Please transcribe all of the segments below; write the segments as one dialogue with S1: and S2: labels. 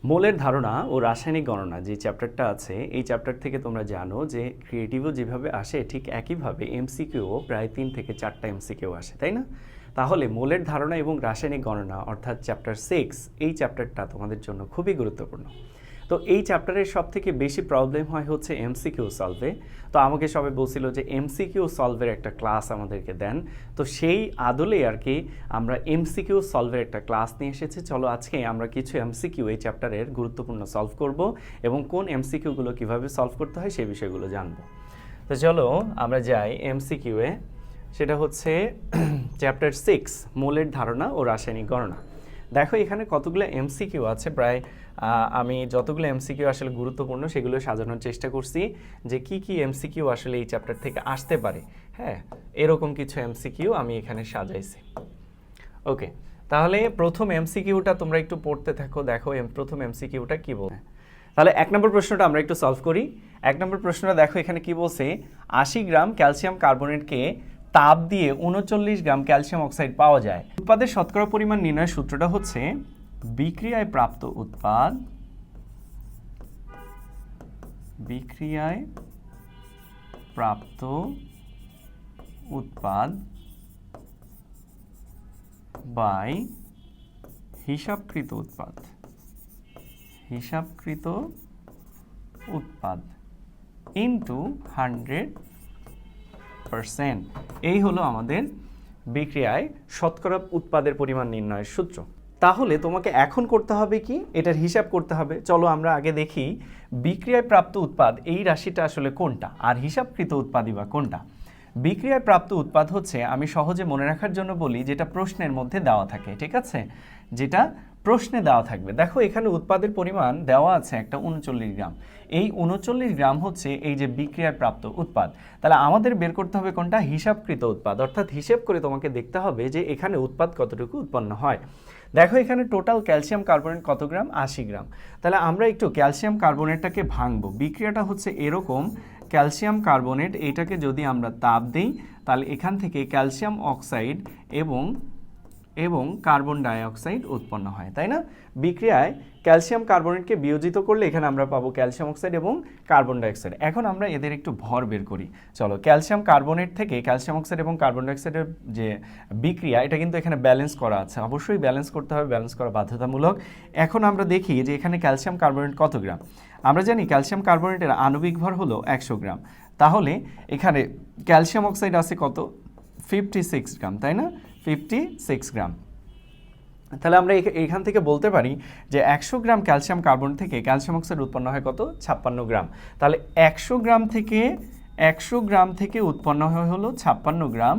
S1: মোলের ধারণা ও রাসায়নিক গণনা যে চ্যাপ্টারটা আছে এই চ্যাপ্টার থেকে তোমরা জানো যে ক্রিয়েটিভও যেভাবে আসে ঠিক একইভাবে এমসিকিউও প্রায় 3 থেকে 4টা এমসিকিউ আসে, তাই না? তাহলে মোলের ধারণা এবং রাসায়নিক গণনা অর্থাৎ চ্যাপ্টার 6 এই চ্যাপ্টারটা তোমাদের জন্য খুবই গুরুত্বপূর্ণ। তো এই চ্যাপ্টারের সবথেকে বেশি প্রবলেম হয় হচ্ছে এমসিকিউ সলভে। তো আমাকে সবাই বলছিল যে এমসিকিউ সলভের একটা ক্লাস আমাদেরকে দেন। তো সেই আদলে আর কি আমরা এমসিকিউ সলভের একটা ক্লাস নিয়ে এসেছি। চলো আজকে আমরা কিছু এমসিকিউ এই চ্যাপ্টারের গুরুত্বপূর্ণ সলভ করব এবং কোন এমসিকিউগুলো কীভাবে সলভ করতে হয় সেই বিষয়গুলো জানবো। তো চলো আমরা যাই এমসিকিউয়ে। সেটা হচ্ছে চ্যাপ্টার 6 মোলের ধারণা ও রাসায়নিক গণনা। দেখো এখানে কতগুলো এমসিকিউ আছে, প্রায় আমি যতগুলো এমসিকিউ আসলে গুরুত্বপূর্ণ সেগুলো সাজানোর চেষ্টা করছি যে কি এমসিকিউ আসলে এই চ্যাপ্টার থেকে আসতে পারে। হ্যাঁ, এরকম কিছু এমসিকিউ আমি এখানে সাজাইছি। ওকে, তাহলে প্রথম এমসিকিউটা তোমরা একটু পড়তে থাকো। দেখো প্রথম এমসিকিউটা কি বলে। তাহলে 1 নম্বর প্রশ্নটা আমরা একটু সলভ করি। 1 নম্বর প্রশ্নটা দেখো এখানে কি বলছে, 80 গ্রাম ক্যালসিয়াম কার্বনেটকে তাপ দিয়ে 39 গ্রাম ক্যালসিয়াম অক্সাইড পাওয়া যায়। উৎপাদের শতকরা পরিমাণ নির্ণয়ের সূত্রটা হচ্ছে বিক্রিয়ায় প্রাপ্ত উৎপাদ বাই হিসাবকৃত উৎপাদ ইনটু 100%। এই হলো আমাদের বিক্রিয়ায় শতকরা উৎপাদের পরিমাণ নির্ণয়ের সূত্র। তাহলে তোমাকে এখন করতে হবে কি, এটার হিসাব করতে হবে। চলো আমরা আগে দেখি বিক্রিয়ায় প্রাপ্ত উৎপাদ এই রাশিটা আসলে কোনটা আর হিসাবকৃত উৎপাদই বা কোনটা। বিক্রিয়ায় প্রাপ্ত উৎপাদ হচ্ছে, আমি সহজে মনে রাখার জন্য বলি, যেটা প্রশ্নের মধ্যে দেওয়া থাকে, ঠিক আছে? যেটা প্রশ্নে দেওয়া থাকবে। দেখো এখানে উৎপাদের পরিমাণ দেওয়া আছে একটা 39 গ্রাম। এই 39 গ্রাম হচ্ছে এই যে বিক্রিয়ায় প্রাপ্ত উৎপাদ। তাহলে আমাদের বের করতে হবে কোনটা, হিসাবকৃত উৎপাদ। অর্থাৎ হিসেব করে তোমাকে দেখতে হবে যে এখানে উৎপাদ কতটুকু উৎপন্ন হয়। দেখো এখানে টোটাল ক্যালসিয়াম কার্বনেট কত গ্রাম, 80 গ্রাম। তাহলে আমরা একটু ক্যালসিয়াম কার্বনেটটাকে ভাঙবো। বিক্রিয়াটা হচ্ছে এরকম, ক্যালসিয়াম কার্বনেট এইটাকে যদি আমরা তাপ দিই তাহলে এখান থেকে ক্যালসিয়াম অক্সাইড এবং কার্বন ডাইঅক্সাইড উৎপন্ন হয়, তাই না? বিক্রিয়ায় ক্যালসিয়াম কার্বনেটকে বিয়োজিত করলে এখানে আমরা পাবো ক্যালসিয়াম অক্সাইড এবং কার্বন ডাইঅক্সাইড। এখন আমরা এদের একটু ভর বের করি। চলো, ক্যালসিয়াম কার্বনেট থেকে ক্যালসিয়াম অক্সাইড এবং কার্বন ডাইঅক্সাইডের যে বিক্রিয়া, এটা কিন্তু এখানে ব্যালেন্স করা আছে। অবশ্যই ব্যালেন্স করতে হবে, ব্যালেন্স করা বাধ্যতামূলক। এখন আমরা দেখি যে এখানে ক্যালসিয়াম কার্বনেট কত গ্রাম। আমরা জানি ক্যালসিয়াম কার্বনেটের আণবিক ভর হলো 100 গ্রাম। তাহলে এখানে ক্যালসিয়াম অক্সাইড আছে কত, 56 গ্রাম, তাই না? 56 গ্রাম। তাহলে আমরা এখান থেকে বলতে পারি যে 100 গ্রাম ক্যালসিয়াম কার্বন থেকে ক্যালসিয়াম অক্সাইড উৎপন্ন হয় কত, 56 গ্রাম। তাহলে 100 গ্রাম থেকে উৎপন্ন হয় হলো 56 গ্রাম।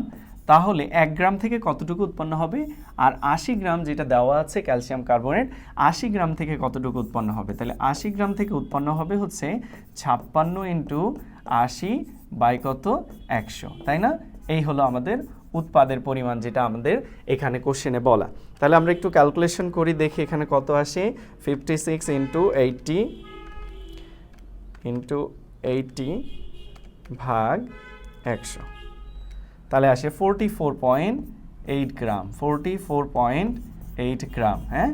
S1: তাহলে 1 গ্রাম থেকে কতটুকু উৎপন্ন হবে, আর 80 গ্রাম যেটা দেওয়া আছে ক্যালসিয়াম কার্বনেট, 80 গ্রাম থেকে কতটুকু উৎপন্ন হবে। তাহলে 80 গ্রাম থেকে উৎপন্ন হবে হচ্ছে 56 ইন্টু 80 বাই কত, 100, তাই না? এই হলো আমাদের উৎপাদের পরিমাণ, যেটা আমাদের এখানে কোশ্চেনে বলা। তাহলে আমরা একটু ক্যালকুলেশন করি, দেখি এখানে কত আসে। 56 ইন্টু 80 ভাগ 100, তাহলে আসে 44.8 গ্রাম। 44.8 গ্রাম, হ্যাঁ,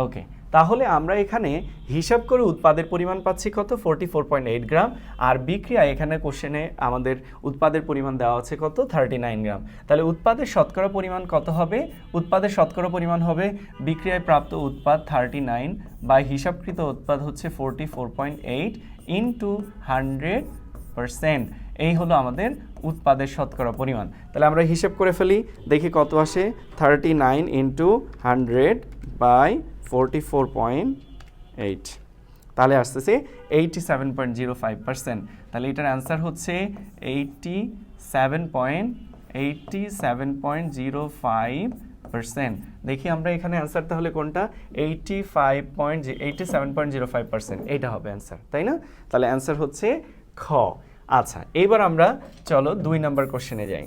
S1: ওকে। তাহলে আমরা এখানে হিসাব করে উৎপাদের পরিমাণ পাচ্ছি কত, 44.8 গ্রাম। আর বিক্রিয়া এখানে কোশ্চেনে আমাদের উৎপাদের পরিমাণ দেওয়া আছে কত, 39 গ্রাম। তাহলে উৎপাদের শতকরা পরিমাণ কত হবে, উৎপাদের শতকরা পরিমাণ হবে বিক্রিয়ায় প্রাপ্ত উৎপাদ 39 বা হিসাবকৃত উৎপাদ হচ্ছে 44.8 ইন্টু 100%। এই হলো আমাদের উৎপাদের শতকরা পরিমাণ। তাহলে আমরা হিসাব করে ফেলি, দেখি কত আসে। 39 ইন্টু 100 বাই 44.8, তাহলে আসতেছে 87.05%। তাহলে এটার অ্যান্সার হচ্ছে 87.05%। দেখি আমরা এখানে অ্যান্সার তাহলে কোনটা, 87.05%, এইটা হবে অ্যান্সার, তাই না? তাহলে অ্যান্সার হচ্ছে খ। আচ্ছা, এইবার আমরা চলো 2 নম্বর কোশ্চেনে যাই।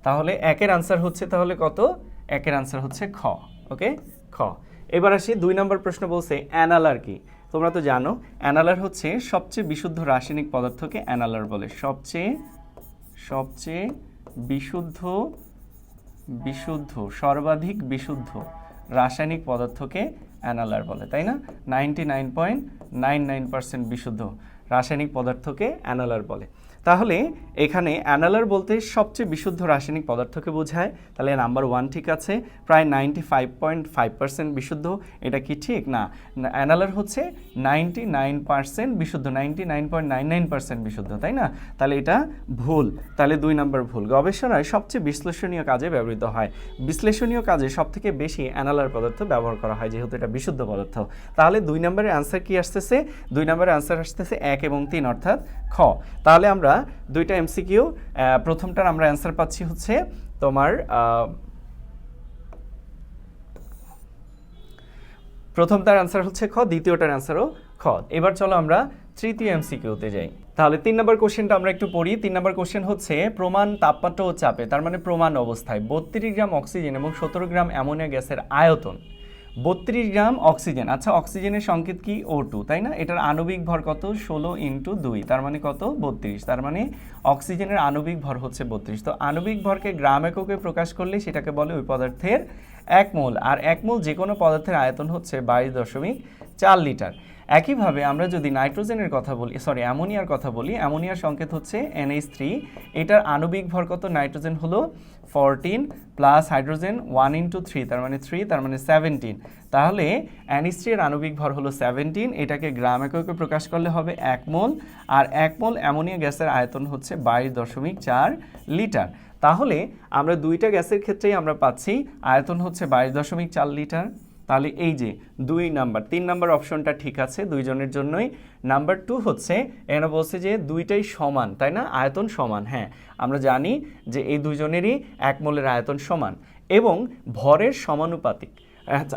S1: তাহলে একের আনসার হচ্ছে তাহলে কত, একের আনসার হচ্ছে খ। ওকে, খ। এবার আসি 2 নম্বর প্রশ্ন, বলছে অ্যানালার কি। তোমরা তো জানো অ্যানালার হচ্ছে সবচেয়ে বিশুদ্ধ রাসায়নিক পদার্থকে অ্যানালার বলে। সবচেয়ে বিশুদ্ধ সর্বাধিক বিশুদ্ধ রাসায়নিক পদার্থকে অ্যানালার বলে, তাই না? 99.99% বিশুদ্ধ রাসায়নিক পদার্থকে অ্যানালার বলে। তাহলে এখানে অ্যানালার বলতে সবচেয়ে বিশুদ্ধ রাসায়নিক পদার্থকে বোঝায়। তাহলে নাম্বার 1 ঠিক আছে, প্রায় 95.5% বিশুদ্ধ। এটা কি ঠিক? না, অ্যানালার হচ্ছে 99% বিশুদ্ধ, 99.99% বিশুদ্ধ, তাই না? তাহলে এটা ভুল। তাহলে 2 নাম্বার ভুল। গবেষণায় সবচেয়ে বিশ্লেষণীয় কাজে ব্যবহৃত হয়। বিশ্লেষণীয় কাজে সবথেকে বেশি অ্যানালার পদার্থ ব্যবহার করা হয়, যেহেতু এটা বিশুদ্ধ পদার্থ। তাহলে 2 নম্বরের অ্যান্সার কি আসতেছে? 2 নম্বরের অ্যান্সার আসতেছে 1 এবং 3, অর্থাৎ খ। তাহলে আমরা দুইটা এমসিকিউ, প্রথমটার আমরা অ্যান্সার পাচ্ছি হচ্ছে তোমার প্রথমটার অ্যান্সার হচ্ছে খ, দ্বিতীয়টার অ্যান্সারও খ। এবার চলো আমরা তৃতীয় এমসিকিউতে যাই। তাহলে 3 নম্বর কোশ্চেনটা আমরা একটু পড়ি। 3 নম্বর কোশ্চেন হচ্ছে প্রমাণ তাপমাত্রা ও চাপে, তার মানে প্রমাণ অবস্থায় 32 গ্রাম অক্সিজেন এবং 17 গ্রাম অ্যামোনিয়া গ্যাসের আয়তন 32 গ্রাম অক্সিজেন। আচ্ছা, অক্সিজেনের সংকেত কি? O2, তাই না? এটার আণবিক ভর কত? 16 × 2, তার মানে কত? 32। তার মানে অক্সিজেনের আণবিক ভর হচ্ছে 32। তো আণবিক ভরকে গ্রাম এককে প্রকাশ করলে সেটাকে বলে ওই পদার্থের 1 মোল। আর 1 মোল যে কোনো পদার্থের আয়তন হচ্ছে 22.4 লিটার। একইভাবে আমরা যদি নাইট্রোজেনের কথা বলি, অ্যামোনিয়ার কথা বলি, অ্যামোনিয়ার সংকেত হচ্ছে NH3। এটার আণবিক ভর কত? নাইট্রোজেন হলো 14 প্লাস হাইড্রোজেন 1 × 3, তার মানে 3, তার মানে 17। তাহলে NH3 এর আণবিক ভর হলো 17, এটাকে গ্রাম এককে প্রকাশ করলে হবে 1 মোল। আর 1 মোল অ্যামোনিয়া গ্যাসের আয়তন হচ্ছে 22.4 লিটার। তাহলে আমরা দুইটা গ্যাসের ক্ষেত্রেই আমরা পাচ্ছি আয়তন হচ্ছে 22.4 লিটার। তাহলে এই যে 2 নাম্বার, 3 নাম্বার অপশনটা ঠিক আছে দুইজনের জন্যই। নাম্বার 2 হচ্ছে এখানে বলছে যে দুইটাই সমান, তাই না? আয়তন সমান। হ্যাঁ, আমরা জানি যে এই দুইজনেরই 1 মোলের আয়তন সমান এবং ভরের সমানুপাতিক।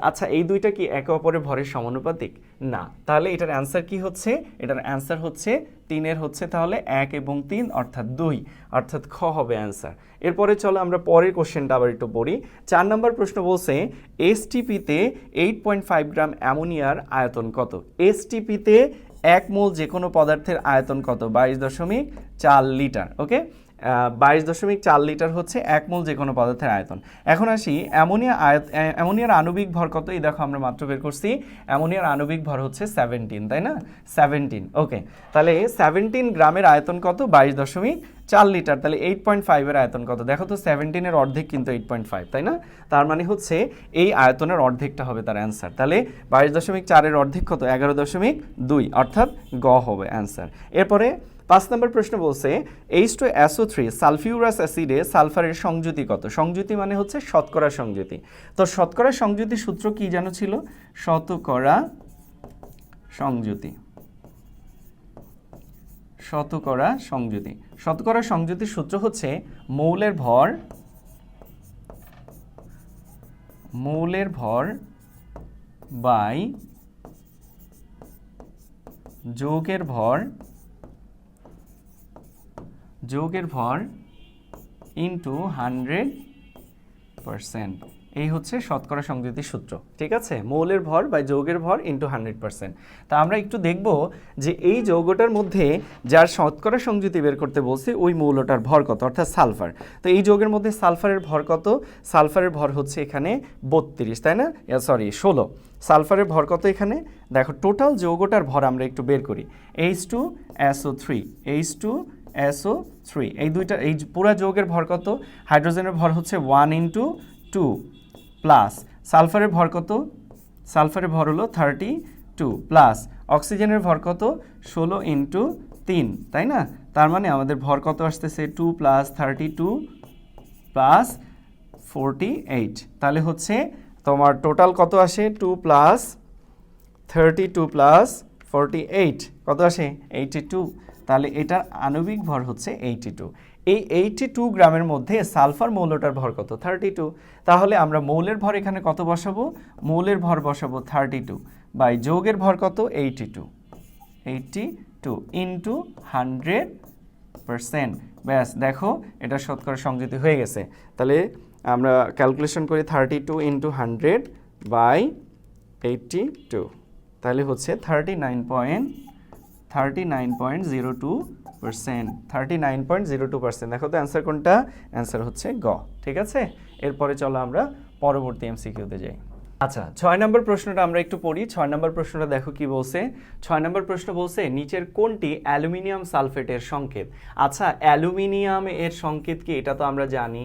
S1: আচ্ছা, এই দুইটা কি একে অপরের ভরের সমানুপাতিক? না। তাহলে এটার অ্যান্সার কি হচ্ছে? এটার অ্যান্সার হচ্ছে 3-এর হচ্ছে তাহলে 1 এবং 3, অর্থাৎ 2, অর্থাৎ খ হবে অ্যান্সার। এরপরে চলো আমরা পরের কোশ্চেনটা আবার একটু পড়ি। 4 নম্বর প্রশ্ন বলছে এসটিপিতে 8.5 গ্রাম অ্যামোনিয়ার আয়তন কত? এসটিপিতে 1 মোল যে কোনো পদার্থের আয়তন কত? 22.4 লিটার। ওকে, 22.4 লিটার হচ্ছে 1 মোল যে কোনো পদার্থের আয়তন। এখন আসি অ্যামোনিয়ার আণবিক ভর কত? এই দেখো আমরা মাত্র বের করছি, অ্যামোনিয়ার আণবিক ভর হচ্ছে 17, তাই না? 17। ওকে, তাহলে 17 গ্রামের আয়তন কত? 22.4 লিটার। তাহলে 8.5 এর আয়তন কত? দেখো তো 17-এর অর্ধেক কিন্তু 8.5, তাই না? তার মানে হচ্ছে এই আয়তনের অর্ধেকটা হবে তার অ্যান্সার। তাহলে 22.4-এর অর্ধেক কত? 11.2, অর্থাৎ গ হবে অ্যান্সার। এরপরে 5 নম্বর প্রশ্ন বলছে H2SO3 সালফিউরাস অ্যাসিডে সালফারের সংযুতি কত? সংযুতি মানে হচ্ছে শতকরা সংযুতি। তো শতকরা সংযুতির সূত্র কি জানো ছিল? শতকরা সংযুতি। শতকরা সংযুতির সূত্র হচ্ছে মৌলের ভর বাই যৌগের ভর ইন্টু 100%। এই হচ্ছে শতকরা সংযুতির সূত্র, ঠিক আছে? মৌলের ভর বা যৌগের ভর ইন্টু 100%। তা আমরা একটু দেখব যে এই যৌগটার মধ্যে যার শতকরা সংযুতি বের করতে বলছি ওই মৌলটার ভর কত, অর্থাৎ সালফার। তো এই যৌগের মধ্যে সালফারের ভর কত? সালফারের ভর হচ্ছে এখানে 32, তাই না? 16। সালফারের ভর কত এখানে? দেখো টোটাল যৌগটার ভর আমরা একটু বের করি। H2SO3 এই দুইটা, এই পুরা যৌগের ভর কত? হাইড্রোজেনের ভর হচ্ছে 1 × 2 প্লাস সালফারের ভর কত? সালফারের ভর হলো 32 প্লাস অক্সিজেনের ভর কত? 16 × 3, তাই না? তার মানে আমাদের ভর কত আসতেছে? 2 + 32 + 48। তাহলে হচ্ছে তোমার টোটাল কত আসে? 2 + 32 + 48 কত আসে? 82। তাহলে এটার আণবিক ভর হচ্ছে 82। এই 82 গ্রামের মধ্যে সালফার মৌলটার ভর কত? 32। তাহলে আমরা মৌলের ভর এখানে কত বসাবো? মৌলের ভর বসাবো 32 বাই যৌগের ভর কত? 82 ইন্টু 100%। ব্যাস, দেখো এটা শতকরা সংযুতি হয়ে গেছে। তাহলে আমরা ক্যালকুলেশন করি 32 × 100 বাই 82, তাহলে হচ্ছে 39.02 39.02%। দেখো তো অ্যান্সার কোনটা? অ্যান্সার হচ্ছে গ। ঠিক আছে, এরপরে চলো আমরা পরবর্তী এমসিকিউতে যাই। আচ্ছা, 6 নম্বর প্রশ্নটা আমরা একটু পড়ি। 6 নম্বর প্রশ্নটা দেখো কি বলছে। 6 নম্বর প্রশ্ন বলছে নিচের কোনটি অ্যালুমিনিয়াম সালফেটের সংকেত? আচ্ছা, অ্যালুমিনিয়াম এর সংকেত কি? এটা তো আমরা জানি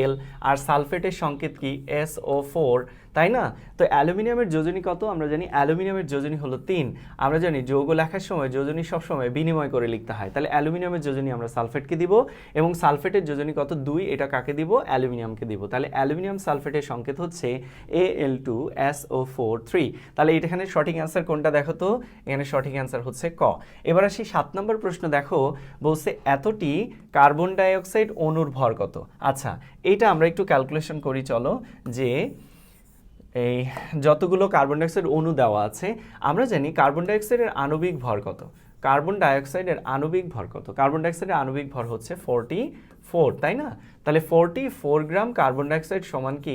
S1: Al, আর সালফেটের সংকেত কি? SO4, তাই না? তো অ্যালুমিনিয়ামের যোজনী কত? আমরা জানি অ্যালুমিনিয়ামের যোজনী হলো 3। আমরা জানি যৌগ লেখার সময় যোজনী সবসময় বিনিময় করে লিখতে হয়, তাহলে অ্যালুমিনিয়ামের যোজনী আমরা সালফেটকে দিব, এবং সালফেটের যোজনী কত? 2। এটা কাকে দিব? অ্যালুমিনিয়ামকে দিব। তাহলে অ্যালুমিনিয়াম সালফেটের সংকেত হচ্ছে Al2SO4 3। তাহলে এখানে সঠিক অ্যান্সার কোনটা দেখো তো? এখানে সঠিক অ্যান্সার হচ্ছে ক। এবার আসি 7 নম্বর প্রশ্ন। দেখো বলছে এতটি কার্বন ডাইঅক্সাইড অণুর ভর কত? আচ্ছা, এইটা আমরা একটু ক্যালকুলেশন করি চলো, যে এই যতগুলো কার্বন ডাইঅক্সাইড অণু দেওয়া আছে, আমরা জানি কার্বন ডাইঅক্সাইডের আণবিক ভর কত? কার্বন ডাইঅক্সাইডের আণবিক ভর কত? কার্বন ডাইঅক্সাইডের আণবিক ভর হচ্ছে 44, তাই না? তাহলে 44 গ্রাম কার্বন ডাইঅক্সাইড সমান কি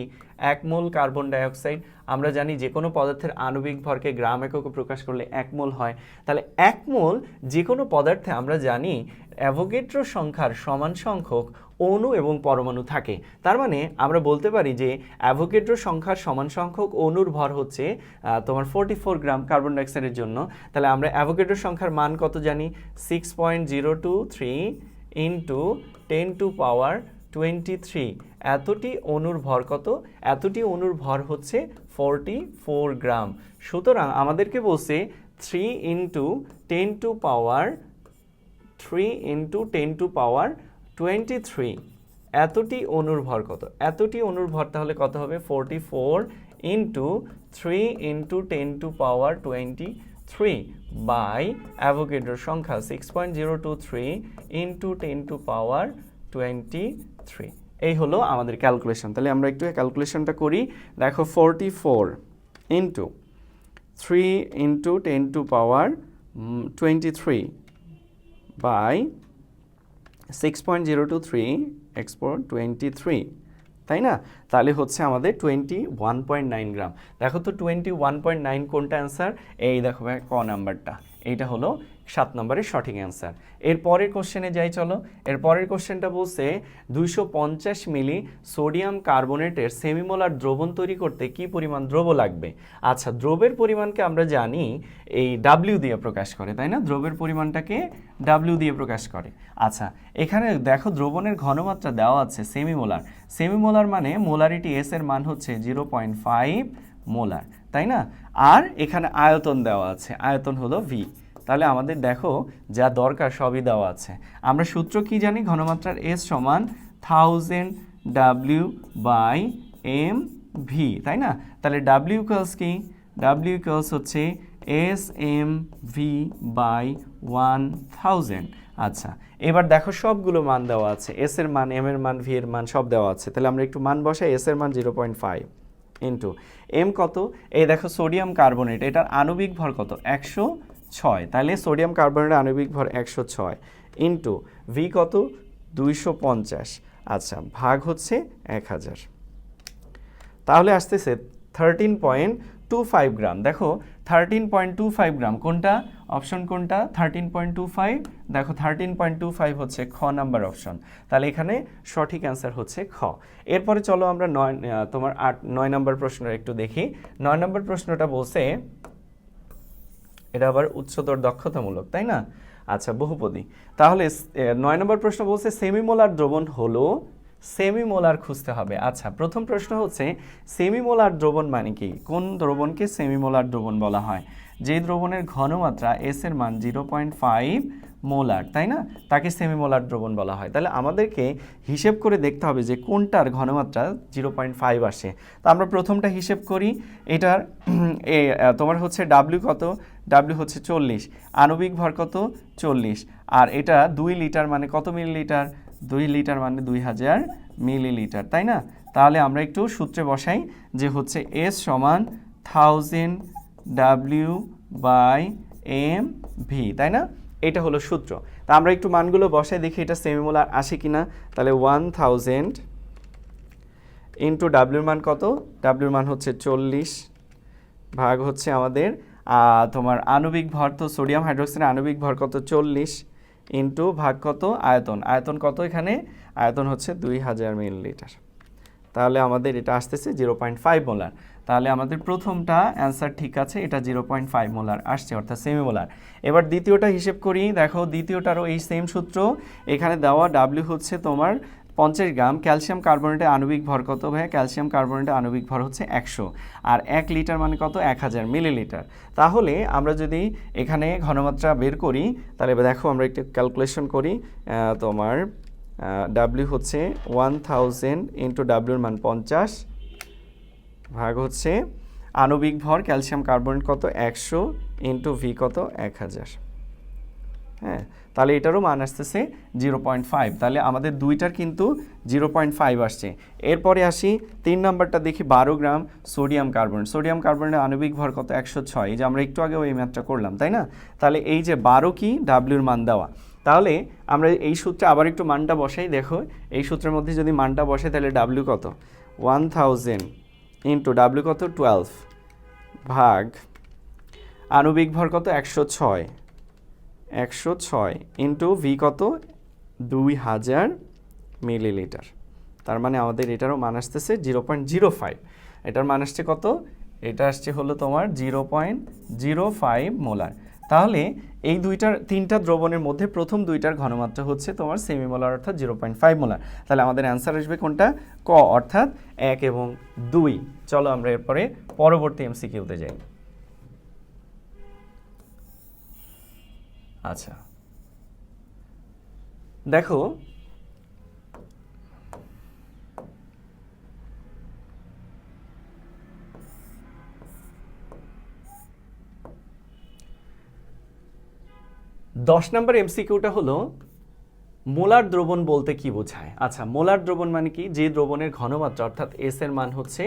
S1: 1 মোল কার্বন ডাইঅক্সাইড। আমরা জানি যে কোনো পদার্থের আণবিক ভরকে গ্রাম এককে প্রকাশ করলে 1 মোল হয়। তাহলে 1 মোল যে কোনো পদার্থে আমরা জানি অ্যাভোগাড্রো সংখ্যার সমান সংখ্যক অণু এবং পরমাণু থাকে। তার মানে আমরা বলতে পারি যে অ্যাভোগাড্রো সংখ্যার সমান সংখ্যক অণুর ভর হচ্ছে তোমার 44 গ্রাম কার্বন ডাইঅক্সাইডের জন্য। তাহলে আমরা অ্যাভোগাড্রো সংখ্যার মান কত জানি? 6.023 ইন্টু 10 টু পাওয়ার 23। এতটি অণুর ভর কত? এতটি অণুর ভর হচ্ছে 44 গ্রাম। সুতরাং আমাদেরকে বলছে 3 ইন্টু 10 টু পাওয়ার 23 এতটি অণুর ভর কত? এতটি অণুর ভর তাহলে কত হবে? 44 into 3 into 10 to power 23 by অ্যাভোগাড্রোর সংখ্যা 6.023 ইন্টু 10 টু পাওয়ার 23। এই হলো আমাদের ক্যালকুলেশন। তাহলে আমরা একটু ক্যালকুলেশনটা করি। দেখো 44 into 3 into 10 to power 23 by 6.023 এক্সপোর 23, তাই না? তাহলে হচ্ছে আমাদের 21.9 গ্রাম। দেখো তো 21.9 কোনটা অ্যান্সার? এই দেখো ভাই ক নাম্বারটা, এইটা হলো 7 নম্বরের সঠিক অ্যান্সার। এর পরের কোশ্চেনে যাই চলো। এর পরের কোশ্চেনটা বলছে 250 মিলি সোডিয়াম কার্বনেটের সেমিমোলার দ্রবণ তৈরি করতে কি পরিমাণ দ্রব লাগবে? আচ্ছা, দ্রবের পরিমাণকে আমরা জানি এই ডাব্লিউ দিয়ে প্রকাশ করে, তাই না? দ্রবের পরিমাণটাকে ডাব্লিউ দিয়ে প্রকাশ করে। আচ্ছা, এখানে দেখো দ্রবণের ঘনমাত্রা দেওয়া আছে সেমিমোলার। সেমিমোলার মানে মোলারিটি এস এর মান হচ্ছে 0.5 মোলার, তাই না? আর এখানে আয়তন দেওয়া আছে, আয়তন হলো ভি। তাহলে আমাদের দেখো যা দরকার সবই দেওয়া আছে। আমরা সূত্র কি জানি? ঘনমাত্রার এস সমান 1000 ডাব্লিউ বাই এম ভি, তাই না? তাহলে ডাব্লিউ ইকুয়ালস কি? ডাব্লিউ ইকুয়ালস হচ্ছে এস এম ভি বাই 1000। আচ্ছা, এবার দেখো সবগুলো মান দেওয়া আছে, এস এর মান, এম এর মান, ভি এর মান সব দেওয়া আছে। তাহলে আমরা একটু মান বসাই। এস এর মান 0.5 ইন্টু এম কত? এই দেখো সোডিয়াম কার্বনেট, এটার আণবিক ভর কত? 106। তাহলে সোডিয়াম কার্বনেটের আণবিক ভর 106 ইন্টু ভি কত? 250। আচ্ছা, ভাগ হচ্ছে 1000। তাহলে আসতেছে 13.25 গ্রাম। দেখো 13.25 গ্রাম কোনটা? অপশন কোনটা? 13.25। দেখো 13.25 হচ্ছে খ নাম্বার অপশন। তাহলে এখানে সঠিক অ্যান্সার হচ্ছে খ। এরপরে চলো আমরা 9 নম্বর প্রশ্নটা একটু দেখি। 9 নম্বর প্রশ্নটা বলছে, এটা আবার উচ্চতর দক্ষতামূলক, তাই না? আচ্ছা, বহুপদী। তাহলে 9 নম্বর প্রশ্ন বলছে সেমিমোলার দ্রবণ হলো, সেমিমোলার খুঁজতে হবে। আচ্ছা, প্রথম প্রশ্ন হচ্ছে সেমিমোলার দ্রবণ মানে কি? কোন দ্রবণকে সেমিমোলার দ্রবণ বলা হয়? যে দ্রবণের ঘনমাত্রা এস এর মান 0.5 মোলার, তাই না? তাকে সেমিমোলার দ্রবণ বলা হয়। তাহলে আমাদেরকে হিসেব করে দেখতে হবে যে কোনটার ঘনমাত্রা 0.5 আসে। তো আমরা প্রথমটা হিসেব করি। এটার তোমার হচ্ছে ডাব্লিউ কত? ডাব্লিউ হচ্ছে 40, আণবিক ভর কত? 40, আর এটা 2 লিটার মানে কত মিলিলিটার? 2 লিটার মানে 2000 মিলিলিটার, তাই না? তাহলে আমরা একটু সূত্রে বসাই যে হচ্ছে এস সমান 1000 ডাব্লিউ বাই এম ভি, তাই না? এটা হলো সূত্র। তা আমরা একটু মানগুলো বসাই দেখি এটা সেমিমোলার আসে কিনা। তাহলে 1000 ইন্টু ডাব্লিউর মান কত? ডাব্লিউর মান হচ্ছে 40 ভাগ হচ্ছে আমাদের তোমার আণবিক ভর, তো সোডিয়াম হাইড্রোক্সাইডের আণবিক ভর কত? 40 ইন্টু ভাগ কত আয়তন, আয়তন কত এখানে, আয়তন হচ্ছে 2000 মিলিলিটার। তাহলে আমাদের এটা আসতেছে 0.5 মোলার। তাহলে আমাদের প্রথমটা অ্যান্সার ঠিক আছে, এটা 0.5 মোলার আসছে, অর্থাৎ সেমি মোলার। এবার দ্বিতীয়টা হিসেব করি, দেখো দ্বিতীয়টারও এই সেম সূত্র, এখানে দেওয়া ডাব্লিউ হচ্ছে তোমার 50 গ্রাম, ক্যালসিয়াম কার্বনেটের আণবিক ভর কত ভাইয়া, ক্যালসিয়াম কার্বনেটের আণবিক ভর হচ্ছে 100, আর 1 লিটার মানে কত 1000 মিলিলিটার। তাহলে আমরা যদি এখানে ঘনমাত্রা বের করি, তাহলে দেখো আমরা একটু ক্যালকুলেশন করি, তোমার ডাব্লিউ হচ্ছে 1000 ইন্টু ডাব্লিউর মান 50 ভাগ হচ্ছে আণবিক ভর ক্যালসিয়াম কার্বনেট কত 100 ইন্টু ভি কত 1000। হ্যাঁ, তাহলে এটারও মান আসতেছে 0.5। তাহলে আমাদের দুইটার কিন্তু 0.5 আসছে। এরপরে আসি 3 নাম্বারটা দেখি, 12 গ্রাম সোডিয়াম কার্বনেট, সোডিয়াম কার্বনেটের আণবিক ভর কত 106, এই যে আমরা একটু আগে ওই ম্যাথটা করলাম তাই না। তাহলে এই যে 12 কি ডাব্লিউর মান দেওয়া, তাহলে আমরা এই সূত্রে আবার একটু মানটা বসাই, দেখো এই সূত্রের মধ্যে যদি মানটা বসে তাহলে ডাব্লিউ কত 1000 ইন্টু ডাব্লিউ কত 12 ভাগ আণবিক ভর কত 106 ইন্টু ভি কত 2000 মিলিলিটার। তার মানে আমাদের এটারও মান আসতেছে 0.05, এটার মান আসছে কত, এটা আসছে হলো তোমার 0.05 মোলার। তাহলে এই তিনটা দ্রবণের মধ্যে প্রথম দুইটার ঘনমাত্রা হচ্ছে তোমার সেমি মোলার অর্থাৎ 0.5 মোলার। তাহলে আমাদের অ্যান্সার আসবে কোনটা, ক অর্থাৎ 1 এবং 2। চলো আমরা এরপরে পরবর্তী এমসিকিউতে যাই। আচ্ছা দেখো, 10 নম্বর এমসিকিউটা হলো মোলার দ্রবণ বলতে কি বোঝায়। আচ্ছা, মোলার দ্রবণ মানে কি, যে দ্রবণের ঘনমাত্রা অর্থাৎ এস এর মান হচ্ছে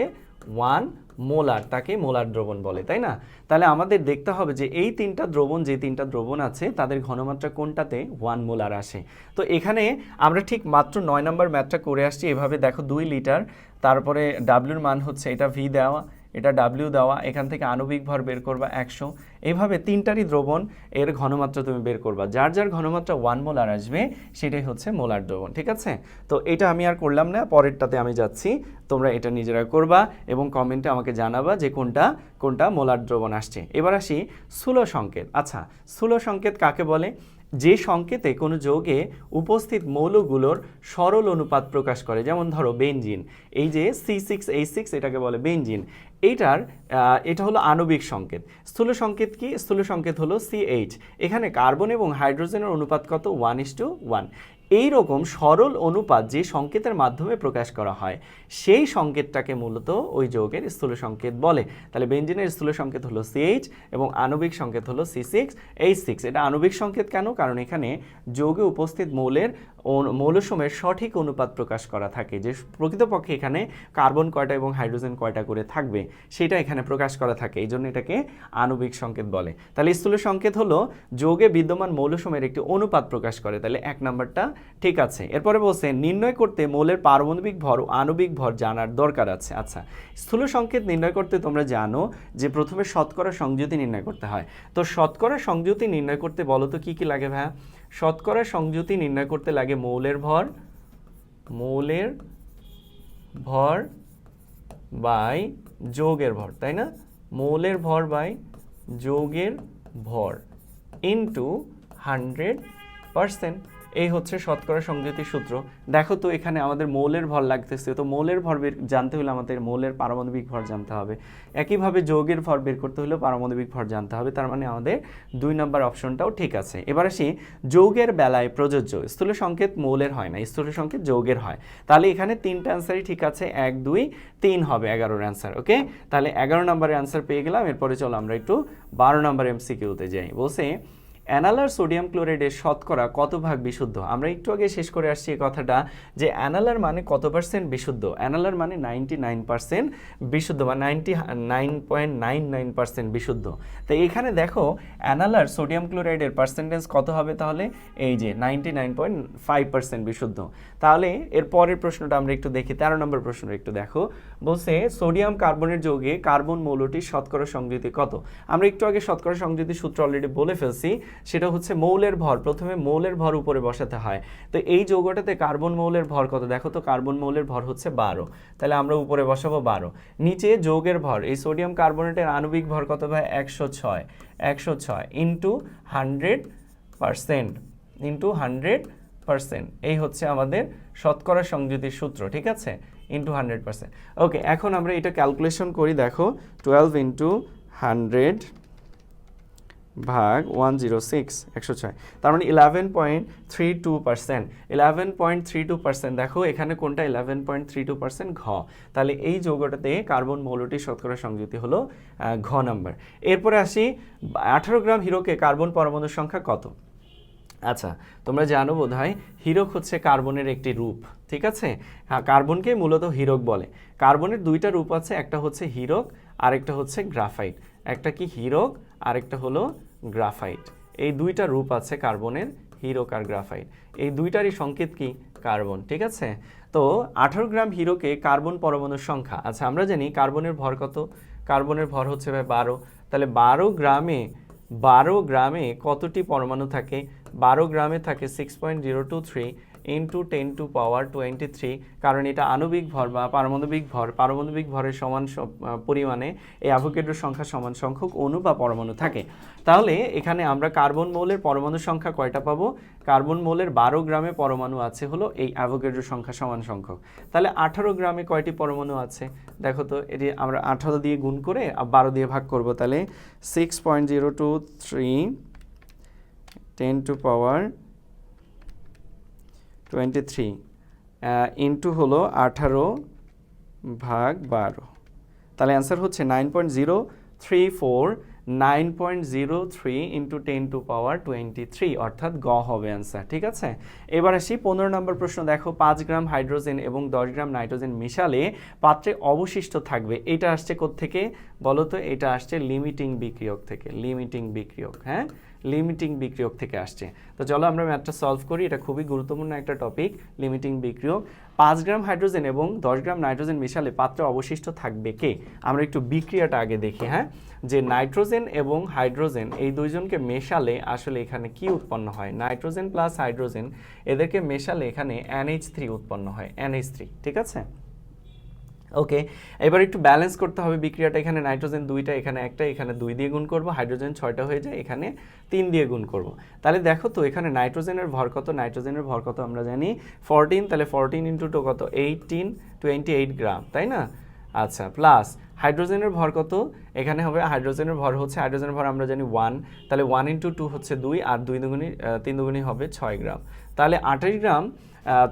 S1: 1 মোলার, তাকে মোলার দ্রবণ বলে, তাই না। তাহলে আমাদের দেখতে হবে যে এই তিনটা দ্রবণ, যে তিনটা দ্রবণ আছে তাদের ঘনমাত্রা কোনটাতে 1 মোলার আসে। তো এখানে আমরা ঠিক মাত্র 9 নম্বর ম্যাথটা করে আসছি। এভাবে দেখো 2 লিটার, তারপরে ডাব্লিউর মান হচ্ছে এটা ভি দেওয়া, এটা ডাব্লিউ দেওয়া, এখান থেকে আণবিক ভর বের করবা 100, এইভাবে তিনটারই দ্রবণ এর ঘনমাত্রা তুমি বের করবা, যার যার ঘনমাত্রা 1 মোলার আসবে সেটাই হচ্ছে মোলার দ্রবণ, ঠিক আছে। তো এটা আমি আর করলাম না, পরেরটাতে আমি যাচ্ছি, তোমরা এটা নিজেরা করবা এবং কমেন্টে আমাকে জানাবা যে কোনটা কোনটা মোলার দ্রবণ আসছে। এবার আসি স্থূল সংকেত। আচ্ছা, স্থূল সংকেত কাকে বলে, যে সংকেতে কোনো যৌগে উপস্থিত মৌলগুলোর সরল অনুপাত প্রকাশ করে। যেমন ধরো বেনজিন, এই যে C6H6 এটাকে বলে বেনজিন, এটা হলো আণবিক সংকেত। স্থূল সংকেত কি, স্থূল সংকেত হলো CH, এখানে কার্বন এবং হাইড্রোজেনের অনুপাত কত 1:1। এই রকম সরল অনুপাত যে সংকেতের মাধ্যমে প্রকাশ করা হয় সেই সংকেতটাকে মূলত ওই যৌগের স্থূল সংকেত বলে। তাহলে বেনজিনের স্থূল সংকেত হলো CH এবং আণবিক সংকেত হলো C6H6। এটা আণবিক সংকেত কেন, কারণ এখানে যৌগে উপস্থিত মৌলসমূহের সঠিক অনুপাত প্রকাশ করা থাকে, যে প্রকৃতপক্ষে এখানে কার্বন কয়টা এবং হাইড্রোজেন কয়টা করে থাকবে সেটা এখানে প্রকাশ করা থাকে, এই জন্য এটাকে আণবিক সংকেত বলে। তাহলে স্থূল সংকেত হলো যৌগে বিদ্যমান মৌলসমূহের একটি অনুপাত প্রকাশ করে, তাহলে 1 নাম্বারটা ঠিক আছে। এরপরে বলছে নির্ণয় করতে মৌলের পারমাণবিক ভর ও আণবিক ভর জানার দরকার আছে। আচ্ছা, স্থূল সংকেত নির্ণয় করতে তোমরা জানো যে প্রথমে শতকরা সংযুতি নির্ণয় করতে হয়। তো শতকরা সংযুতি নির্ণয় করতে বলো তো কি কি লাগে ভাইয়া, শতকরা সংযুতি নির্ণয় করতে লাগে মৌলের ভর বাই যৌগের ভর, তাই না, মৌলের ভর বাই যৌগের ভর ইনটু 100%। এই হচ্ছে শতকরা সংযুতির সূত্র। দেখো তো এখানে আমাদের মৌলের ভর লাগতেছে, তো মৌলের ভর জানতে হলে আমাদের মৌলের পারমাণবিক ভর জানতে হবে। একইভাবে যৌগের ভর বের করতে হলেও পারমাণবিক ভর জানতে হবে, তার মানে আমাদের 2 নম্বর অপশনটাও ঠিক আছে। এবার আসি যৌগের বেলায় প্রযোজ্য, স্থূল সংকেত মৌলের হয় না, স্থূল সংকেত যৌগের হয়। তাহলে এখানে 3টা অ্যান্সারই ঠিক আছে, 1, 2, 3 হবে 11 অ্যান্সার। ওকে, তাহলে 11 নম্বরের অ্যান্সার পেয়ে গেলাম। এরপরে চলো আমরা একটু 12 নম্বর এমসিকিউতে যাই। বলছে অ্যানালার সোডিয়াম ক্লোরাইডের শতকরা কত ভাগ বিশুদ্ধ। আমরা একটু আগে শেষ করে আসছি এই কথাটা, যে অ্যানালার মানে কত পার্সেন্ট বিশুদ্ধ, অ্যানালার মানে 99% বিশুদ্ধ বা 99.99% বিশুদ্ধ। তো এখানে দেখো অ্যানালার সোডিয়াম ক্লোরাইডের পার্সেন্টেজ কত হবে, তাহলে এই যে 99.5% বিশুদ্ধ। তাহলে এর পরের প্রশ্নটা আমরা একটু দেখি, 13 নম্বর প্রশ্নটা একটু দেখো। বলছে সোডিয়াম কার্বনের যৌগে কার্বন মৌলটির শতকরা সংযুতি কত। আমরা একটু আগে শতকরা সংযুতির সূত্র অলরেডি বলে ফেলছি, সেটা হচ্ছে মৌলের ভর। প্রথমে মৌলের ভর উপরে বসাতে হয়। তো এই যৌগটাতে কার্বন মৌলের ভর কত? দেখো তো, কার্বন মৌলের ভর হচ্ছে 12, তাহলে আমরা উপরে বসাবো 12। নিচে যৌগের ভর, এই সোডিয়াম কার্বনেটের আণবিক ভর কত ভাই? 106 ইন্টু 100%, ইন্টু 100%, এই হচ্ছে আমাদের শতকরা সংযুতির সূত্র, ঠিক আছে, ইন্টু 100%। ওকে, এখন আমরা এটা ক্যালকুলেশন করি। দেখো 12 ইন্টু 100 ভাগ 106, 106, তার মানে 11.32%। 11.32%, দেখো এখানে কোনটা 11.32%? ঘ। তাহলে এই যৌগটাতে কার্বন মৌলটির শতকরা সংযুতি হলো ঘ নাম্বার। এরপরে আসি, 18 গ্রাম হীরকে কার্বন পরমাণুর সংখ্যা কত? আচ্ছা, তোমরা জানো বোধহয় হীরক হচ্ছে কার্বনের একটি রূপ, ঠিক আছে। হ্যাঁ, কার্বনকে মূলত হীরক বলে। কার্বনের দুইটা রূপ আছে, একটা হচ্ছে হীরক, আরেকটা হচ্ছে গ্রাফাইট। একটা কি হীরক, আরেকটা হলো গ্রাফাইট। এই দুইটা রূপ আছে কার্বনের, হীরক আর গ্রাফাইট। এই দুইটারই সংকেত কি? কার্বন, ঠিক আছে। তো 18 গ্রাম হীরকে কার্বন পরমাণুর সংখ্যা, আচ্ছা আমরা জানি কার্বনের ভর কত? কার্বনের ভর হচ্ছে ভাই 12, তাহলে 12 গ্রামে কতটি পরমাণু থাকে? 12 গ্রামে থাকে 6.023 ইন্টু 10 টু পাওয়ার 23, কারণ এটা আণবিক ভর বা পারমাণবিক ভর। পারমাণবিক ভরের সমান পরিমাণে এই অ্যাভোগাড্রোর সংখ্যা সমান সংখ্যক অণু বা পরমাণু থাকে। তাহলে এখানে আমরা কার্বন মৌলের পরমাণু সংখ্যা কয়টা পাবো? কার্বন মৌলের 12 গ্রামে পরমাণু আছে হলো এই অ্যাভোগাড্রোর সংখ্যা সমান সংখ্যক। তাহলে 18 গ্রামে কয়টি পরমাণু আছে? দেখো তো, এটি আমরা 18 দিয়ে গুণ করে 12 দিয়ে ভাগ করব, তাহলে 6.023 10 টু পাওয়ার 23 ইন্টু হলো 18 ভাগ 12, তাহলে অ্যান্সার হচ্ছে 9.033 ইন্টু 10 টু পাওয়ার 23, অর্থাৎ গ হবে অ্যান্সার, ঠিক আছে। এবার আসি 15 নম্বর প্রশ্ন। দেখো 5 গ্রাম হাইড্রোজেন এবং 10 গ্রাম নাইট্রোজেন মিশালে পাত্রে অবশিষ্ট থাকবে। এটা আসছে কোত্থেকে বলো তো? এটা আসছে লিমিটিং বিক্রিয়ক থেকে। লিমিটিং বিক্রিয়ক, হ্যাঁ, লিমিটিং বিক্রিয়ক থেকে আসছে। তো চলো আমরা ম্যাথটা সলভ করি, এটা খুবই গুরুত্বপূর্ণ একটা টপিক, লিমিটিং বিক্রিয়ক। 5 গ্রাম হাইড্রোজেন এবং 10 গ্রাম নাইট্রোজেন মিশালে পাত্রে অবশিষ্ট থাকবে কে? আমরা একটু বিক্রিয়াটা আগে দেখি, হ্যাঁ, যে নাইট্রোজেন এবং হাইড্রোজেন এই দুইজনকে মেশালে আসলে এখানে কি উৎপন্ন হয়? নাইট্রোজেন প্লাস হাইড্রোজেন এদেরকে মেশালে এখানে NH3 উৎপন্ন হয়, NH3, ঠিক আছে। ওকে, এবার একটু ব্যালেন্স করতে হবে বিক্রিয়াটা। এখানে নাইট্রোজেন 2টা, এখানে একটা, এখানে 2 দিয়ে গুণ করব। হাইড্রোজেন 6টা হয়ে যায়, এখানে 3 দিয়ে গুণ করব। তাহলে দেখো তো এখানে নাইট্রোজেনের ভর কত? নাইট্রোজেনের ভর কত আমরা জানি 14, তাহলে 14 ইন্টু 2 কত? 18, 28 গ্রাম, তাই না? আচ্ছা, প্লাস হাইড্রোজেনের ভর কত? এখানে হবে হাইড্রোজেনের ভর হচ্ছে, হাইড্রোজেনের ভর আমরা জানি 1, তাহলে 1 ইন্টু 2 হচ্ছে 2, আর 2 দুগুণি 3 দুগুণি হবে 6 গ্রাম। তাহলে 28 গ্রাম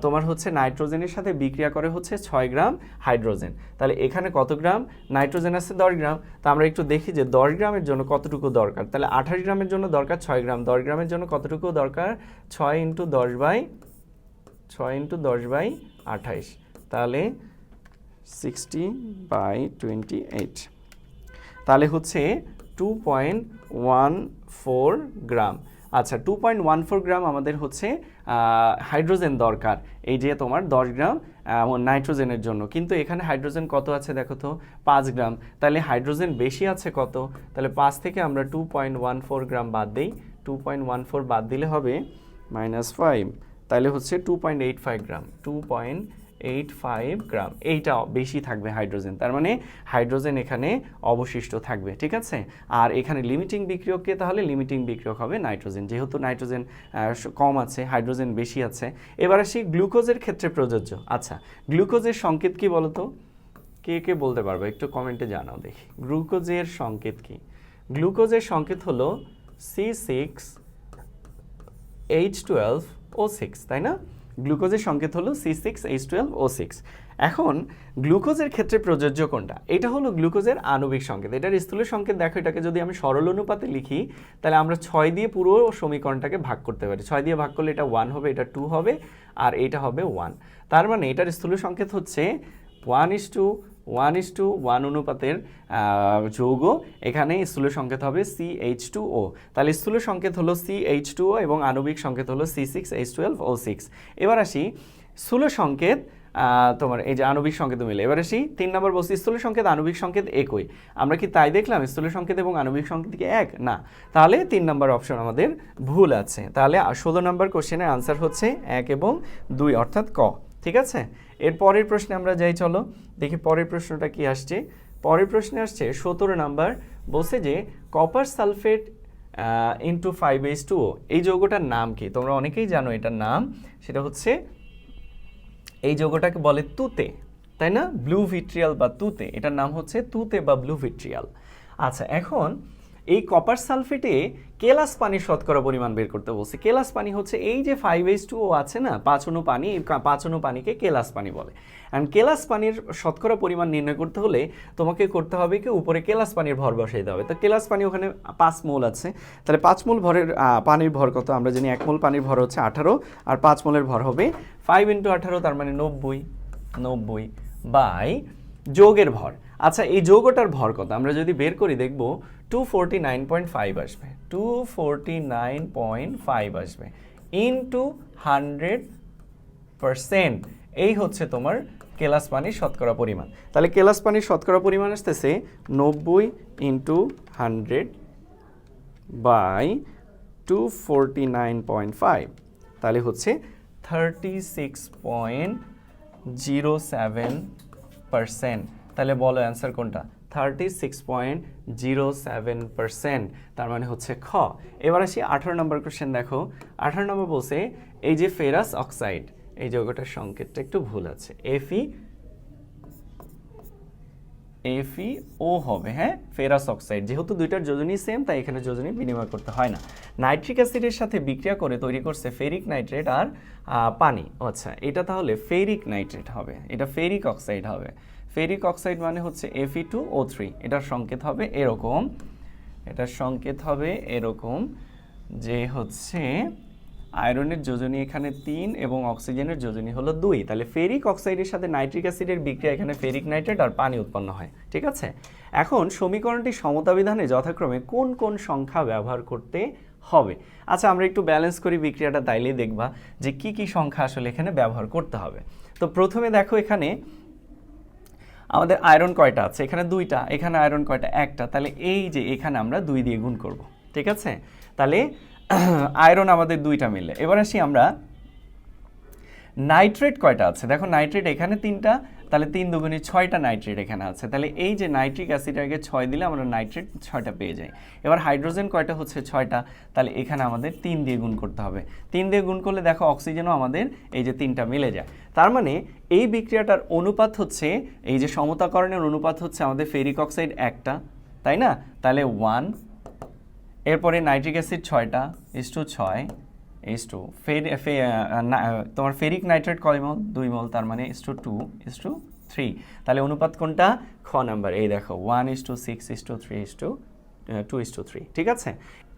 S1: তোমার হচ্ছে নাইট্রোজেনের সাথে বিক্রিয়া করে হচ্ছে 6 গ্রাম হাইড্রোজেন। তাহলে এখানে কত গ্রাম? নাইট্রোজেন আছে 10 গ্রাম। তা আমরা একটু দেখি যে 10 গ্রামের জন্য কতটুকু দরকার। তাহলে 28 গ্রামের জন্য দরকার 6 গ্রাম, 10 গ্রামের জন্য কতটুকু দরকার? 6 ইন্টু 10/28, তাহলে 60/28, তাহলে হচ্ছে 2.14 গ্রাম। আচ্ছা, 2.14 গ্রাম আমাদের হচ্ছে হাইড্রোজেন দরকার, এই যে তোমার 10 গ্রাম নাইট্রোজেনের জন্য। কিন্তু এখানে হাইড্রোজেন কত আছে দেখো তো? 5 গ্রাম। তাহলে হাইড্রোজেন বেশি আছে কত? তাহলে 5 থেকে আমরা 2.14 গ্রাম বাদ দিই। 2.14 বাদ দিলে হবে -5, তাহলে হচ্ছে 2.85 গ্রাম। 2.85 গ্রাম, এইটা বেশি থাকবে হাইড্রোজেন, তার মানে হাইড্রোজেন এখানে অবশিষ্ট থাকবে, ঠিক আছে। আর এখানে লিমিটিং বিক্রিয়ককে, তাহলে লিমিটিং বিক্রিয়ক হবে নাইট্রোজেন, যেহেতু নাইট্রোজেন কম আছে, হাইড্রোজেন বেশি আছে। এবার আসি গ্লুকোজের ক্ষেত্রে প্রযোজ্য। আচ্ছা, গ্লুকোজের সংকেত কি বলো তো? কে কে বলতে পারবে? একটু কমেন্টে জানাও দেখি, গ্লুকোজের সংকেত কি? গ্লুকোজের সংকেত হলো C6H12O6, তাই না? গ্লুকোজের সংকেত হলো C6H12O6। এখন গ্লুকোজের ক্ষেত্রে প্রযোজ্য কোনটা? এটা হলো গ্লুকোজের আণবিক সংকেত। এটার স্থূল সংকেত দেখো, এটাকে যদি আমি সরল অনুপাতে লিখি, তাহলে আমরা 6 দিয়ে পুরো সমীকরণটাকে ভাগ করতে পারি। 6 দিয়ে ভাগ করলে এটা 1 হবে, এটা 2 হবে, আর এটা হবে 1। তার মানে এটার স্থূল সংকেত হচ্ছে 1:1 অনুপাতের যৌগ। এখানে স্থূল সংকেত হবে CH2O। তাহলে স্থূল সংকেত হলো CH2O এবং আণবিক সংকেত হলো C6H12O6। এবার আসি স্থূল সংকেত তোমার এই যে আণবিক সংকেত মিলে। এবার আসি 3 নম্বর বলছি স্থূল সংকেত আণবিক সংকেত একই। আমরা কি তাই দেখলাম স্থূল সংকেত এবং আণবিক সংকেত কি এক? না, তাহলে 3 নম্বর অপশন আমাদের ভুল আছে। তাহলে 16 নম্বর কোশ্চেনের আনসার হচ্ছে 1 এবং 2 অর্থাৎ ক। ঠিক আছে, এর পরের প্রশ্নে আমরা যাই, চলো দেখি পরের প্রশ্নটা কি আসছে। পরের প্রশ্নে আসছে 17 নাম্বার, বলছে যে কপার সালফেট ইন্টু 5H2O এই যৌগটার নাম কি? তোমরা অনেকেই জানো এটার নাম, সেটা হচ্ছে এই যৌগটাকে বলে তুতে, তাই না? ব্লু ভিট্রিয়াল বা তুতে, এটার নাম হচ্ছে তুতে বা ব্লু ভিট্রিয়াল। আচ্ছা, এখন এই কপার সালফেটে কেলাস পানির শতকরা পরিমাণ বের করতে বলছে। কেলাস পানি হচ্ছে এই যে 5H2O আছে না, 5 অণু পানি, এই 5 অণু পানিকে কেলাস পানি বলে। অ্যান্ড কেলাস পানির শতকরা পরিমাণ নির্ণয় করতে হলে তোমাকে করতে হবে কি, উপরে কেলাস পানির ভর বসাইতে হবে। তো কেলাস পানি ওখানে 5 মোল আছে, তাহলে 5 মোল ভরের পানির ভর কত? আমরা জানি 1 মোল পানির ভর হচ্ছে 18, আর 5 মোলের ভর হবে 5 × 18, তার মানে 90 বাই যৌগের ভর। আচ্ছা, এই যৌগটার ভর কত? আমরা যদি বের করি দেখব 249.5 আসবে, 249.5 আসবে ইনটু 100%। এই হচ্ছে তোমার কেলাস পানির শতকরা পরিমাণ। তাহলে কেলাস পানির শতকরা পরিমাণ আসতেছে 90 × 100 বাই 249.5, তাহলে হচ্ছে 36.07%। তাহলে বলো অ্যান্সার কোনটা? 36.07%, তার মানে হচ্ছে খ। এবার আসি 18 নম্বর কোশ্চেন, দেখো 18 নম্বর বলছে এই যে ফেরাস অক্সাইড, এই যৌগটার সংকেতটা একটু ভুল আছে, FeO হবে, হ্যাঁ ফেরাস অক্সাইড। যেহেতু দুইটার যোজনী সেম, তাই এখানে যোজনী বিনিময় করতে হয় না। নাইট্রিক অ্যাসিডের সাথে বিক্রিয়া করে তৈরি করছে ফেরিক নাইট্রেট আর পানি। আচ্ছা, এটা তাহলে ফেরিক নাইট্রেট হবে, এটা ফেরিক অক্সাইড হবে। ফেরিক অক্সাইড মানে হচ্ছে Fe2O3। এটার সংকেত হবে এরকম, এটার সংকেত হবে এরকম যে হচ্ছে আয়রনের যোজনী এখানে 3 এবং অক্সিজেনের যোজনী হলো 2। তাহলে ফেরিক অক্সাইডের সাথে নাইট্রিক অ্যাসিডের বিক্রিয়া এখানে ফেরিক নাইট্রেট আর পানি উৎপন্ন হয়। ঠিক আছে, এখন সমীকরণটি সমতা বিধানে যথাক্রমে কোন কোন সংখ্যা ব্যবহার করতে হবে? আচ্ছা, আমরা একটু ব্যালেন্স করি বিক্রিয়াটা, তাইলেই দেখবা যে কি কি সংখ্যা আসলে এখানে ব্যবহার করতে হবে। তো প্রথমে দেখো এখানে আমাদের আয়রন কয়টা আছে? এখানে 2টা। এখানে আয়রন কয়টা? 1টা। তাহলে এই যে এখানে আমরা 2 দিয়ে গুণ করব। ঠিক আছে, তাহলে আয়রন আমাদের 2টা মিলে। এবার আসি আমরা নাইট্রেট কয়টা আছে? দেখো নাইট্রেট এখানে 3টা, তাহলে 3 দুগুণে 6টা নাইট্রেট এখানে আছে। তাহলে এই যে নাইট্রিক অ্যাসিড আগে 6 দিলে আমরা নাইট্রেট 6টা পেয়ে যাই। এবার হাইড্রোজেন কয়টা হচ্ছে? 6টা, তাহলে এখানে আমাদের 3 দিয়ে গুণ করতে হবে। 3 দিয়ে গুণ করলে দেখো অক্সিজেনও আমাদের এই যে 3টা মিলে যায়। তার মানে এই বিক্রিয়াটার অনুপাত হচ্ছে, এই যে সমতাকরণের অনুপাত হচ্ছে আমাদের ফেরিক অক্সাইড 1টা, তাই না? তাহলে 1, এরপরে নাইট্রিক অ্যাসিড 6টা, /6 H2, তোমার ফেরিক নাইট্রেট কয় মোল? 2 মোল, তার মানে /2 /3। তাহলে অনুপাত কোনটা? খ নাম্বার, এই দেখো 1:6 /3 2:3। ঠিক আছে,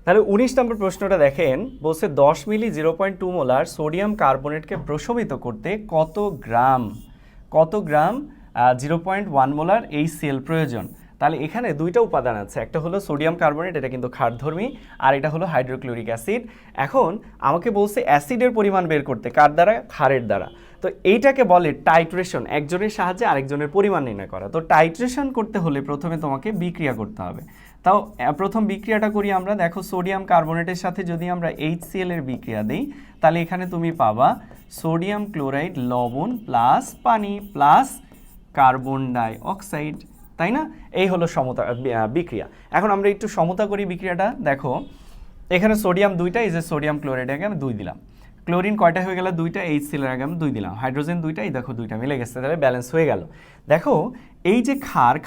S1: তাহলে 19 নম্বর প্রশ্নটা দেখেন, বলছে 10 মিলি 0.2 মোলার সোডিয়াম কার্বনেটকে প্রশমিত করতে কত গ্রাম 0.1 মোলার HCl প্রয়োজন? তাহলে এখানে 2টা উপাদান আছে, একটা হলো সোডিয়াম কার্বনেট, এটা কিন্তু ক্ষারধর্মী, আর এটা হলো হাইড্রোক্লোরিক অ্যাসিড। এখন আমাকে বলছে অ্যাসিডের পরিমাণ বের করতে, কার দ্বারা? ক্ষারের দ্বারা। তো এইটাকে বলে টাইট্রেশন, একজনের সাহায্যে আরেকজনের পরিমাণ নির্ণয় করা। তো টাইট্রেশন করতে হলে প্রথমে তোমাকে বিক্রিয়া করতে হবে। তাও প্রথম বিক্রিয়াটা করি আমরা, দেখো সোডিয়াম কার্বনেটের সাথে যদি আমরা HCl এর বিক্রিয়া দিই, তাহলে এখানে তুমি পাবা সোডিয়াম ক্লোরাইড লবণ প্লাস পানি প্লাস কার্বন ডাই অক্সাইড, তাই না? এই হলো সমতা বিক্রিয়া। এখন আমরা একটু সমতা করি বিক্রিয়াটা। দেখো এখানে সোডিয়াম 2টা, এই যে সোডিয়াম ক্লোরাইড আগে আমি 2 দিলাম, ক্লোরিন কয়টা হয়ে গেল? 2টা, HCl আগে আমি 2 দিলাম, হাইড্রোজেন 2টা, এই দেখো 2টা মিলে গেছে, তাহলে ব্যালেন্স হয়ে গেল। দেখো এই যে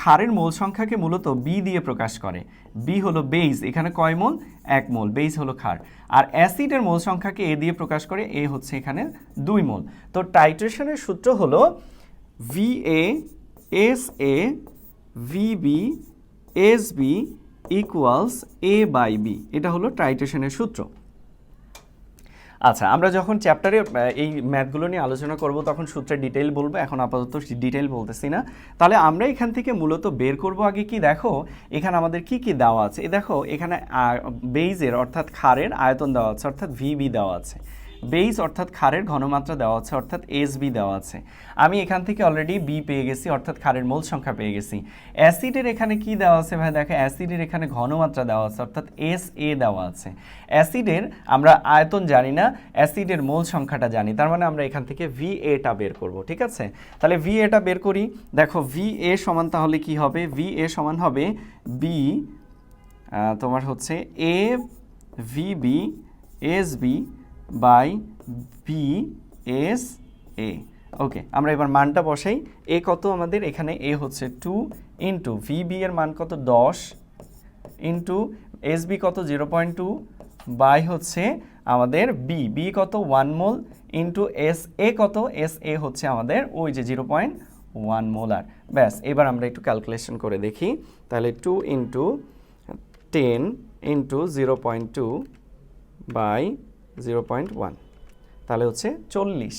S1: ক্ষারের মোল সংখ্যাকে মূলত বি দিয়ে প্রকাশ করে। বি হলো বেইজ, এখানে কয় মোল? 1 মোল, বেইজ হলো ক্ষার। আর অ্যাসিডের মোল সংখ্যাকে এ দিয়ে প্রকাশ করে, এ হচ্ছে এখানে 2 মোল। তো টাইট্রেশনের সূত্র হলো VA/SA VB SB = A/B, এটা হলো টাইট্রেশনের সূত্র। আচ্ছা, আমরা যখন চ্যাপ্টারে এই ম্যাথগুলো নিয়ে আলোচনা করব তখন সূত্রের ডিটেইল বলবো, এখন আপাতত ডিটেইল বলতেছি না। তাহলে আমরা এখান থেকে মূলত বের করব আগে কি, দেখো এখানে আমাদের কি কি দেওয়া আছে। এই দেখো এখানে বেইজের অর্থাৎ ক্ষারের আয়তন দেওয়া আছে, অর্থাৎ VB দেওয়া আছে। বেস অর্থাৎ ক্ষারের ঘনমাত্রা দেওয়া আছে, অর্থাৎ এসবি দেওয়া আছে। আমি এখান থেকে অলরেডি বি পেয়ে গেছি, অর্থাৎ ক্ষারের মোল সংখ্যা পেয়ে গেছি। অ্যাসিডের এখানে কি দেওয়া আছে ভাই, দেখো অ্যাসিডের এখানে ঘনমাত্রা দেওয়া আছে, অর্থাৎ এস এ দেওয়া আছে। অ্যাসিডের আমরা আয়তন জানি না, অ্যাসিডের মোল সংখ্যাটা জানি, তার মানে আমরা এখান থেকে ভি এটা বের করব, ঠিক আছে। তাহলে ভি এটা বের করি, দেখো ভি এ সমান তাহলে কি হবে, ভি এ সমান হবে বি তোমার হচ্ছে A V B S B by B S A. Okay, আমরা এবার মানটা বসাই। এ কত আমাদের এখানে, এ হচ্ছে 2 ইন্টু ভি বি এর মান কত 10 ইন্টু এস বি কত 0.2 বাই হচ্ছে আমাদের বি বি কত 1 মোল ইন্টু এস এ কত, এস এ হচ্ছে আমাদের ওই যে 0.1 মোলার। ব্যাস, এবার আমরা একটু ক্যালকুলেশন করে দেখি। তাহলে 2 ইন্টু 10 ইন্টু 0.2 বাই 0.1, তাহলে হচ্ছে 40।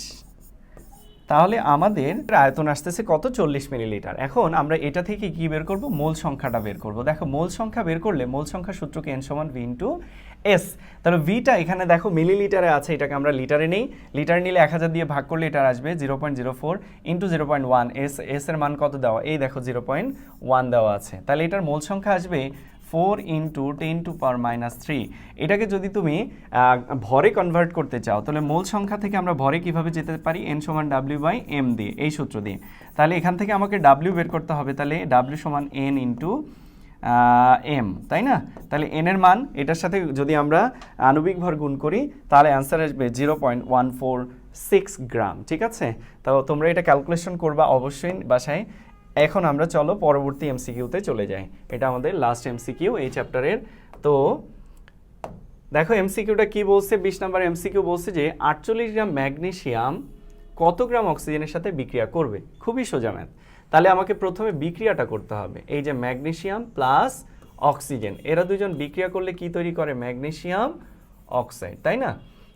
S1: তাহলে আমাদের আয়তন আসতেছে কত, 40 মিলিলিটার। এখন আমরা এটা থেকে কি বের করব, মোল সংখ্যাটা বের করব। দেখো মোল সংখ্যা বের করলে মোল সংখ্যা সূত্রকে এন সমান ভি ইন্টু এস। তাহলে ভিটা এখানে দেখো মিলিলিটারে আছে, এটাকে আমরা লিটারে নেই। লিটারে নিলে 1000 দিয়ে ভাগ করলে এটা আসবে 0.04 ইন্টু 0.1। এস এর মান কত দেওয়া, এই দেখো 0.1 দেওয়া আছে। তাহলে এটার মোল সংখ্যা আসবে 4 ইন্টু 10⁻³ এটাকে যদি তুমি ভরে কনভার্ট করতে চাও, তাহলে মোল সংখ্যা থেকে আমরা ভরে কিভাবে যেতে পারি, এন সমান ডাব্লিউ বাই এম দিয়ে, এই সূত্র দিয়ে। তাহলে এখান থেকে আমাকে ডাব্লিউ বের করতে হবে, তাহলে ডাব্লিউ সমান এন ইন্টু এম, তাই না। তাহলে এন এর মান এটার সাথে যদি আমরা আণবিক ভর গুণ করি, তাহলে অ্যান্সার আসবে 0.146 গ্রাম, ঠিক আছে। তো তোমরা এটা ক্যালকুলেশন করবা অবশ্যই বাসায়। এখন আমরা চলো পরবর্তী এমসিকিউতে চলে যাই, এটা আমাদের লাস্ট এমসিকিউ এই চ্যাপ্টারের। তো দেখো এমসিকিউটা কি বলছে, 20 নম্বর এমসিকিউ বলছে যে 48 গ্রাম ম্যাগনেসিয়াম কত গ্রাম অক্সিজেনের সাথে বিক্রিয়া করবে। খুবই সোজা ম্যাথ। তাহলে আমাকে প্রথমে বিক্রিয়াটা করতে হবে। এই যে ম্যাগনেসিয়াম প্লাস অক্সিজেন, এরা দুজন বিক্রিয়া করলে কি তৈরি করে, ম্যাগনেসিয়াম অক্সাইড, তাই না।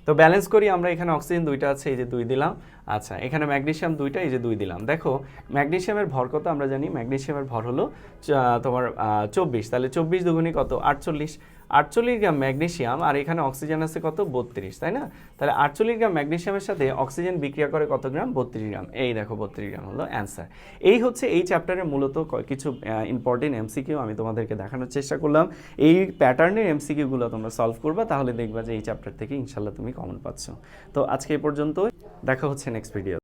S1: তো ব্যালেন্স করি আমরা, এখানে অক্সিজেন 2টা আছে, এই যে 2 দিলাম। আচ্ছা, এখানে ম্যাগনেসিয়াম 2টা, এই যে 2 দিলাম। দেখো ম্যাগনেসিয়ামের ভর কত আমরা জানি, ম্যাগনেসিয়ামের ভর হলো তোমার 24। তাহলে 24 দুগুণী কত, 48। 48 গ্রাম ম্যাগনেসিয়াম, আর এখানে অক্সিজেন আছে কত, 32, তাই না। তাহলে 48 গ্রাম ম্যাগনেসিয়ামের সাথে অক্সিজেন বিক্রিয়া করে কত গ্রাম, 32 গ্রাম। এই দেখো 32 গ্রাম হলো অ্যান্সার। এই হচ্ছে এই চ্যাপ্টারের মূলত কিছু ইম্পর্টেন্ট এমসিকিউ আমি তোমাদেরকে দেখানোর চেষ্টা করলাম। এই প্যাটার্নের এমসিকিউগুলো তোমরা সলভ করবা, তাহলে দেখবা যে এই চ্যাপ্টার থেকে ইনশাল্লাহ তুমি কমন পাচ্ছ। তো আজকে এই পর্যন্ত, দেখা হচ্ছে নেক্সট ভিডিও।